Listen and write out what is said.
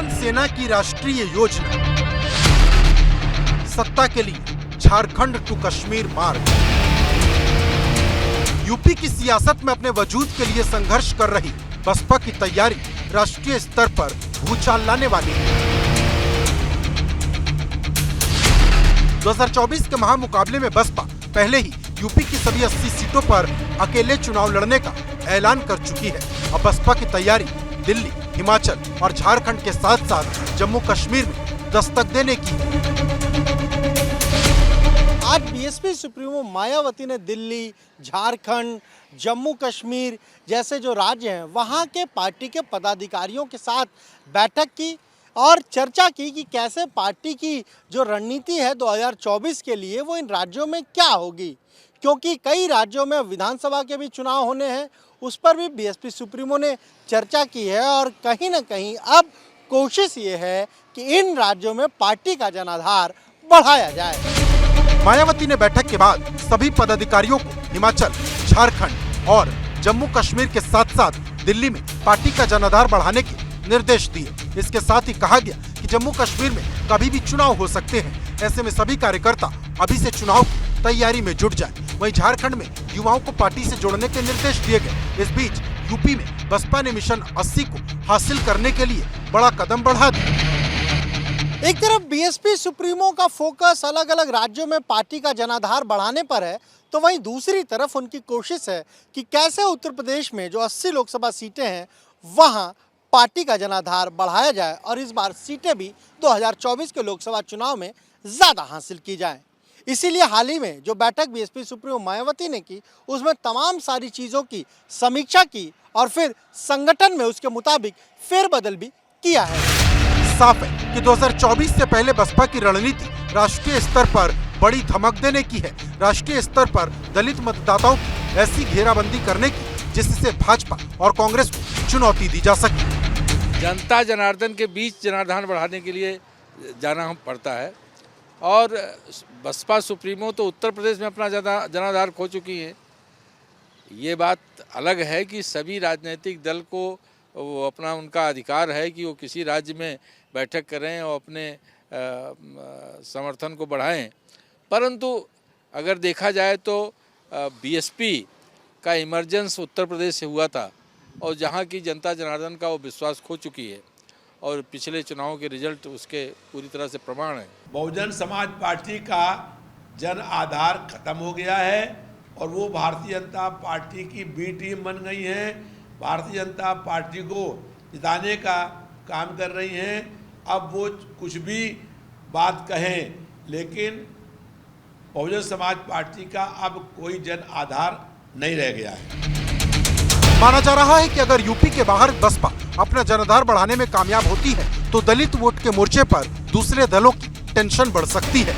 किसान सेना की राष्ट्रीय योजना, सत्ता के लिए झारखंड टू कश्मीर मार्ग। यूपी की सियासत में अपने वजूद के लिए संघर्ष कर रही बसपा की तैयारी राष्ट्रीय स्तर पर भूचाल लाने वाली है। 2024 के महामुकाबले में बसपा पहले ही यूपी की सभी 80 सीटों पर अकेले चुनाव लड़ने का ऐलान कर चुकी है। अब बसपा की तैयारी दिल्ली, हिमाचल और झारखंड के साथ साथ जम्मू कश्मीर में दस्तक देने की है। आज बीएसपी सुप्रीमो मायावती ने दिल्ली, झारखंड, जम्मू कश्मीर जैसे जो राज्य हैं वहां के पार्टी के पदाधिकारियों के साथ बैठक की और चर्चा की कि कैसे पार्टी की जो रणनीति है 2024 के लिए वो इन राज्यों में क्या होगी, क्योंकि कई राज्यों में विधानसभा के भी चुनाव होने हैं। उस पर भी बीएसपी सुप्रीमो ने चर्चा की है और कहीं ना कहीं अब कोशिश ये है कि इन राज्यों में पार्टी का जनाधार बढ़ाया जाए। मायावती ने बैठक के बाद सभी पदाधिकारियों को हिमाचल, झारखंड और जम्मू कश्मीर के साथ साथ दिल्ली में पार्टी का जनाधार बढ़ाने के निर्देश दिए। इसके साथ ही कहा गया कि जम्मू कश्मीर में कभी भी चुनाव हो सकते हैं, ऐसे में सभी कार्यकर्ता अभी से चुनाव की तैयारी में जुट जाएं। वहीं झारखंड में युवाओं को पार्टी से जोड़ने के निर्देश दिए गए। इस बीच यूपी में बसपा ने मिशन 80 को हासिल करने के लिए बड़ा कदम बढ़ा दिया। एक तरफ बीएसपी सुप्रीमो का फोकस अलग अलग राज्यों में पार्टी का जनाधार बढ़ाने पर है, तो वहीं दूसरी तरफ उनकी कोशिश है कि कैसे उत्तर प्रदेश में जो 80 लोकसभा सीटें हैं वहां पार्टी का जनाधार बढ़ाया जाए और इस बार सीटें भी 2024 के लोकसभा चुनाव में ज़्यादा हासिल की जाएं। इसीलिए हाल ही में जो बैठक बीएसपी सुप्रीमो मायावती ने की उसमें तमाम सारी चीज़ों की समीक्षा की और फिर संगठन में उसके मुताबिक फेरबदल भी किया है। साफ है कि 2024 से पहले बसपा की रणनीति राष्ट्रीय स्तर पर बड़ी धमक देने की है। राष्ट्रीय स्तर पर दलित मतदाताओं की ऐसी घेराबंदी करने की जिससे भाजपा और कांग्रेस को चुनौती दी जा सके। जनता जनार्दन के बीच जनाधार बढ़ाने के लिए जाना हम पड़ता है और बसपा सुप्रीमो तो उत्तर प्रदेश में अपना जनाधार खो चुकी है। ये बात अलग है कि सभी राजनीतिक दल को वो अपना उनका अधिकार है कि वो किसी राज्य में बैठक करें और अपने समर्थन को बढ़ाएं, परंतु अगर देखा जाए तो बीएसपी का इमरजेंस उत्तर प्रदेश से हुआ था और जहां की जनता जनार्दन का वो विश्वास खो चुकी है और पिछले चुनावों के रिजल्ट उसके पूरी तरह से प्रमाण है। बहुजन समाज पार्टी का जन आधार खत्म हो गया है और वो भारतीय जनता पार्टी की बी टीम बन गई है। भारतीय जनता पार्टी को जिताने का काम कर रही हैं। अब वो कुछ भी बात कहें, लेकिन बहुजन समाज पार्टी का अब कोई जन आधार नहीं रह गया है। माना जा रहा है कि अगर यूपी के बाहर बसपा अपना जनाधार बढ़ाने में कामयाब होती है तो दलित वोट के मोर्चे पर दूसरे दलों की टेंशन बढ़ सकती है।